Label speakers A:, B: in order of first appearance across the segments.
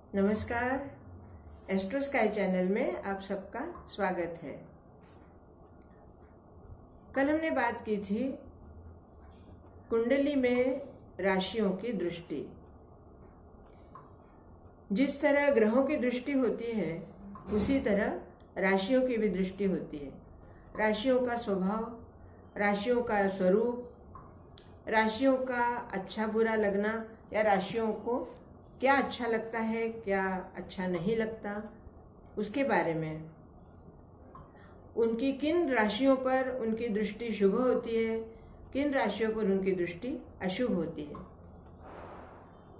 A: नमस्कार। Astro sky channel में आप सबका स्वागत है। कल हमने बात की थी कुंडली में राशियों की दृष्टि। जिस तरह ग्रहों की दृष्टि होती है उसी तरह राशियों की भी दृष्टि होती है। राशियों का स्वभाव, राशियों का स्वरूप, राशियों का अच्छा बुरा लगना या राशियों को क्या अच्छा लगता है क्या अच्छा नहीं लगता, उसके बारे में, उनकी किन राशियों पर उनकी दृष्टि शुभ होती है, किन राशियों पर उनकी दृष्टि अशुभ होती है।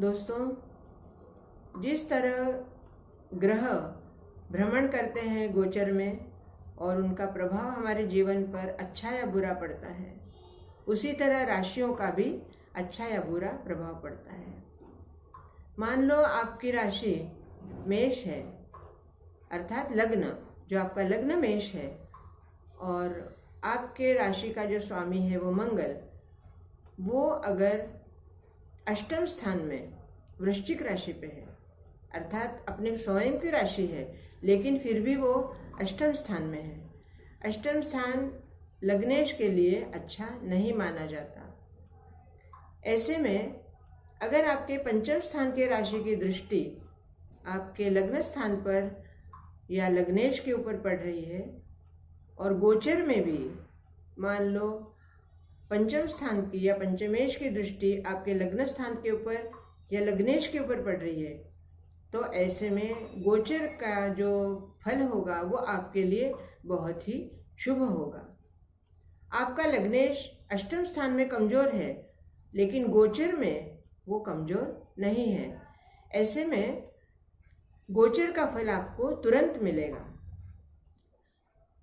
A: दोस्तों, जिस तरह ग्रह भ्रमण करते हैं गोचर में और उनका प्रभाव हमारे जीवन पर अच्छा या बुरा पड़ता है, उसी तरह राशियों का भी अच्छा या बुरा प्रभाव पड़ता है। मान लो आपकी राशि मेष है, अर्थात लग्न, जो आपका लग्न मेष है और आपके राशि का जो स्वामी है वो मंगल, वो अगर अष्टम स्थान में वृश्चिक राशि पे है, अर्थात अपने स्वयं की राशि है लेकिन फिर भी वो अष्टम स्थान में है। अष्टम स्थान लग्नेश के लिए अच्छा नहीं माना जाता। ऐसे में अगर आपके पंचम स्थान के राशि की दृष्टि आपके लग्न स्थान पर या लग्नेश के ऊपर पड़ रही है और गोचर में भी मान लो पंचम स्थान की या पंचमेश की दृष्टि आपके लग्न स्थान के ऊपर या लग्नेश के ऊपर पड़ रही है, तो ऐसे में गोचर का जो फल होगा वो आपके लिए बहुत ही शुभ होगा। आपका लग्नेश अष्टम स्थान में कमजोर है लेकिन गोचर में वो कमजोर नहीं है। ऐसे में गोचर का फल आपको तुरंत मिलेगा,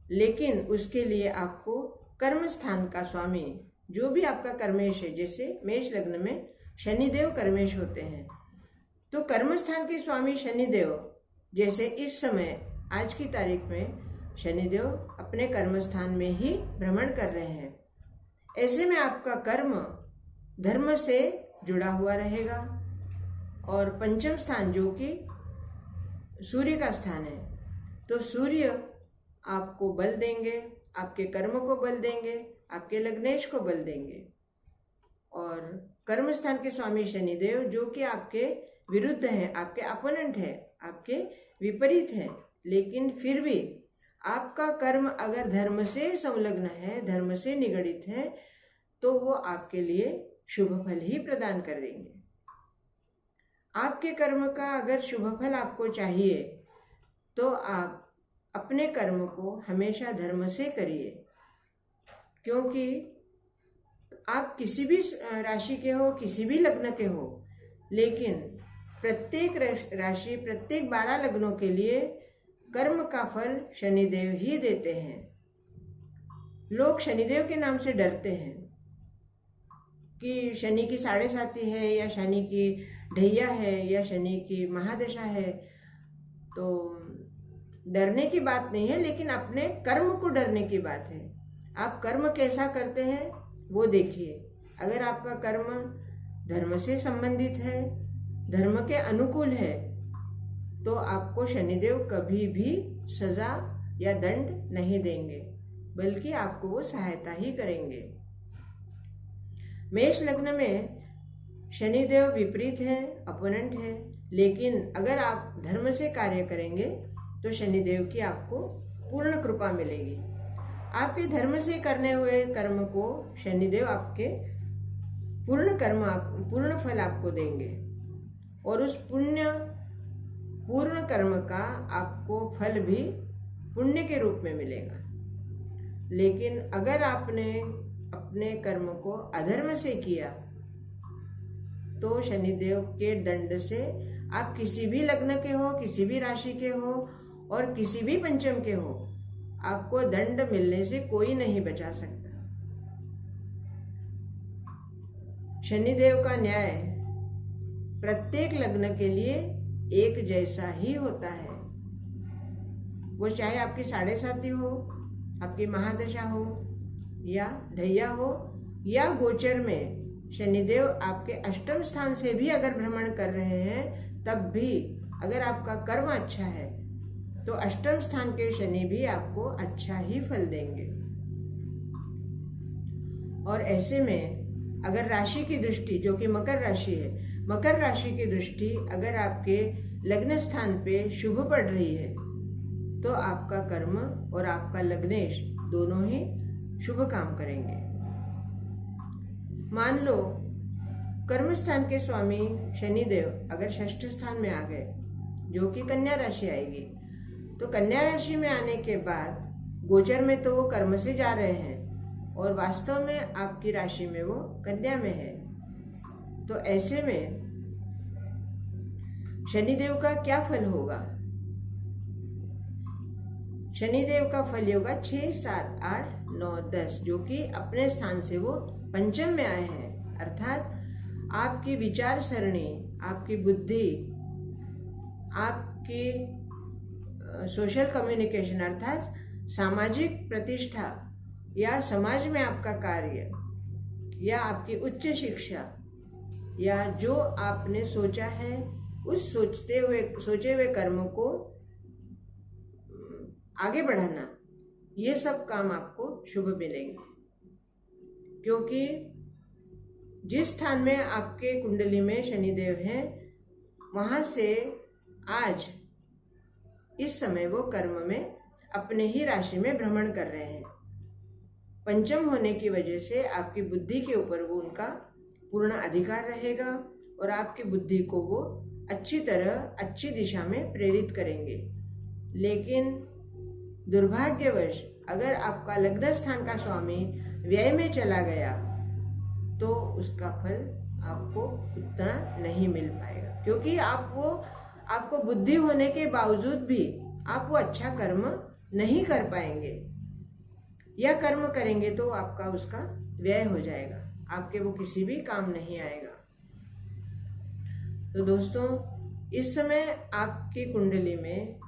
A: लेकिन उसके लिए आपको कर्म स्थान का स्वामी, जो भी आपका कर्मेश है, जैसे मेष लग्न में शनिदेव कर्मेश होते हैं, तो कर्म स्थान के स्वामी शनिदेव, जैसे इस समय आज की तारीख में शनिदेव अपने कर्म स्थान में ही भ्रमण कर रहे हैं। ऐसे में आपका कर्म धर्म से जुड़ा हुआ रहेगा और पंचम स्थान जो कि सूर्य का स्थान है, तो सूर्य आपको बल देंगे, आपके कर्म को बल देंगे, आपके लग्नेश को बल देंगे। और कर्म स्थान के स्वामी शनिदेव जो कि आपके विरुद्ध है, आपके अपोनेंट है, आपके विपरीत है, लेकिन फिर भी आपका कर्म अगर धर्म से संलग्न है, धर्म से निगड़ित है, तो वो आपके लिए शुभ फल ही प्रदान कर देंगे। आपके कर्म का अगर शुभ फल आपको चाहिए तो आप अपने कर्म को हमेशा धर्म से करिए, क्योंकि आप किसी भी राशि के हो, किसी भी लग्न के हो, लेकिन प्रत्येक राशि, प्रत्येक 12 लग्नों के लिए कर्म का फल शनिदेव ही देते हैं। लोग शनिदेव के नाम से डरते हैं कि शनि की 7.5 है या शनि की ढैया है या शनि की महादशा है, तो डरने की बात नहीं है, लेकिन अपने कर्म को डरने की बात है। आप कर्म कैसा करते हैं वो देखिए। अगर आपका कर्म धर्म से संबंधित है, धर्म के अनुकूल है, तो आपको शनिदेव कभी भी सजा या दंड नहीं देंगे, बल्कि आपको वो सहायता ही करेंगे। मेष लग्न में शनिदेव विपरीत है, अपोनेंट है, लेकिन अगर आप धर्म से कार्य करेंगे तो शनिदेव की आपको पूर्ण कृपा मिलेगी। आपके धर्म से करने हुए कर्म को शनिदेव आपके पूर्ण फल आपको देंगे और उस पूर्ण कर्म का आपको फल भी पुण्य के रूप में मिलेगा। लेकिन अगर आपने अपने कर्म को अधर्म से किया तो शनिदेव के दंड से आप किसी भी लग्न के हो, किसी भी राशि के हो और किसी भी पंचम के हो, आपको दंड मिलने से कोई नहीं बचा सकता। शनिदेव का न्याय प्रत्येक लग्न के लिए एक जैसा ही होता है। वो चाहे आपकी 7.5 हो, आपकी महादशा हो या ढैया हो या गोचर में शनिदेव आपके अष्टम स्थान से भी अगर भ्रमण कर रहे हैं, तब भी अगर आपका कर्म अच्छा है तो अष्टम स्थान के शनि भी आपको अच्छा ही फल देंगे। और ऐसे में अगर राशि की दृष्टि, जो कि मकर राशि है, मकर राशि की दृष्टि अगर आपके लग्न स्थान पे शुभ पड़ रही है तो आपका कर्म और आपका लग्नेश दोनों ही शुभ काम करेंगे। मान लो कर्म स्थान के स्वामी शनिदेव अगर षष्ठ स्थान में आ गए, जो कि कन्या राशि आएगी, तो कन्या राशि में आने के बाद गोचर में तो वो कर्म से जा रहे हैं और वास्तव में आपकी राशि में वो कन्या में है। तो ऐसे में शनिदेव का क्या फल होगा? शनिदेव का फल होगा 6, 7, 8, 9, 10, जो कि अपने स्थान से वो पंचम में आए हैं। अर्थात आपकी विचार सरणी, आपकी बुद्धि, आपकी सोशल कम्युनिकेशन अर्थात सामाजिक प्रतिष्ठा या समाज में आपका कार्य या आपकी उच्च शिक्षा या जो आपने सोचा है उस सोचे हुए कर्म को आगे बढ़ाना, ये सब काम आपको शुभ मिलेंगे। क्योंकि जिस स्थान में आपके कुंडली में शनिदेव हैं, वहां से आज इस समय वो कर्म में अपने ही राशि में भ्रमण कर रहे हैं। पंचम होने की वजह से आपकी बुद्धि के ऊपर वो उनका पूर्ण अधिकार रहेगा और आपकी बुद्धि को वो अच्छी तरह अच्छी दिशा में प्रेरित करेंगे। लेकिन दुर्भाग्यवश अगर आपका लग्न स्थान का स्वामी व्यय में चला गया तो उसका फल आपको उतना नहीं मिल पाएगा, क्योंकि आपको बुद्धि होने के बावजूद भी आप वो अच्छा कर्म नहीं कर पाएंगे, या कर्म करेंगे तो आपका उसका व्यय हो जाएगा, आपके वो किसी भी काम नहीं आएगा। तो दोस्तों, इस समय आपकी कुंडली में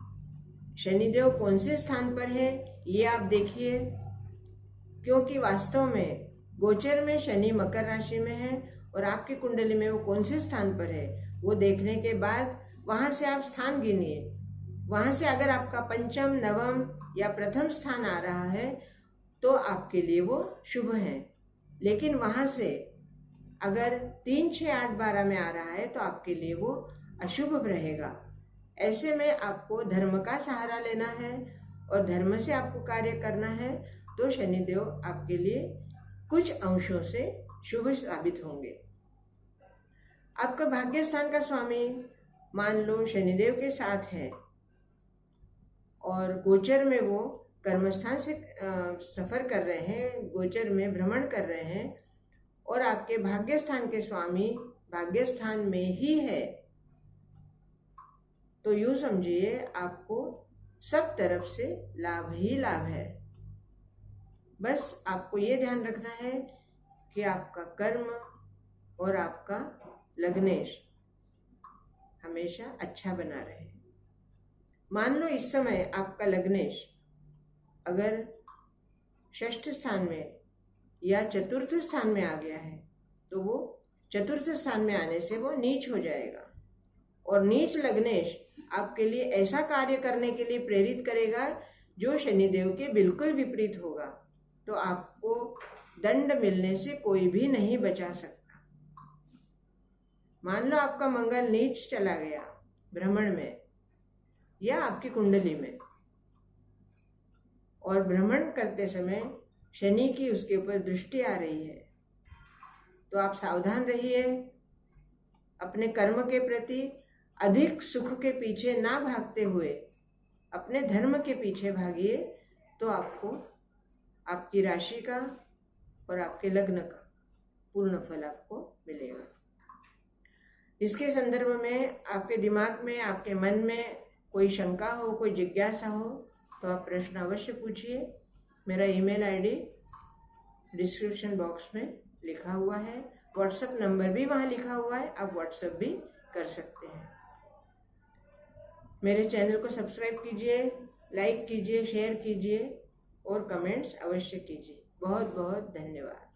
A: शनिदेव कौन से स्थान पर है ये आप देखिए, क्योंकि वास्तव में गोचर में शनि मकर राशि में है और आपकी कुंडली में वो कौन से स्थान पर है वो देखने के बाद वहां से आप स्थान गिनिए। वहां से अगर आपका पंचम, नवम या प्रथम स्थान आ रहा है तो आपके लिए वो शुभ है। लेकिन वहां से अगर 3, 6, 8, 12 में आ रहा है तो आपके लिए वो अशुभ रहेगा। ऐसे में आपको धर्म का सहारा लेना है और धर्म से आपको कार्य करना है, तो शनिदेव आपके लिए कुछ अंशों से शुभ साबित होंगे। आपका भाग्य स्थान का स्वामी मान लो शनिदेव के साथ है और गोचर में वो कर्मस्थान से सफर कर रहे हैं, गोचर में भ्रमण कर रहे हैं और आपके भाग्य स्थान के स्वामी भाग्य स्थान में ही है, तो यूं समझिए आपको सब तरफ से लाभ ही लाभ है। बस आपको ये ध्यान रखना है कि आपका कर्म और आपका लग्नेश हमेशा अच्छा बना रहे। मान लो इस समय आपका लग्नेश अगर षष्ठ स्थान में या चतुर्थ स्थान में आ गया है तो वो चतुर्थ स्थान में आने से वो नीच हो जाएगा और नीच लग्नेश आपके लिए ऐसा कार्य करने के लिए प्रेरित करेगा जो शनिदेव के बिल्कुल विपरीत होगा, तो आपको दंड मिलने से कोई भी नहीं बचा सकता। मान लो आपका मंगल नीच चला गया भ्रमण में या आपकी कुंडली में और भ्रमण करते समय शनि की उसके ऊपर दृष्टि आ रही है, तो आप सावधान रहिए। अपने कर्म के प्रति अधिक सुख के पीछे ना भागते हुए अपने धर्म के पीछे भागिए, तो आपको आपकी राशि का और आपके लग्न का पूर्ण फल आपको मिलेगा। इसके संदर्भ में आपके दिमाग में, आपके मन में कोई शंका हो, कोई जिज्ञासा हो तो आप प्रश्न अवश्य पूछिए। मेरा ईमेल आईडी डिस्क्रिप्शन बॉक्स में लिखा हुआ है, व्हाट्सएप नंबर भी वहाँ लिखा हुआ है, आप व्हाट्सएप भी कर सकते हैं। मेरे चैनल को सब्सक्राइब कीजिए, लाइक कीजिए, शेयर कीजिए और कमेंट्स अवश्य कीजिए। बहुत बहुत धन्यवाद।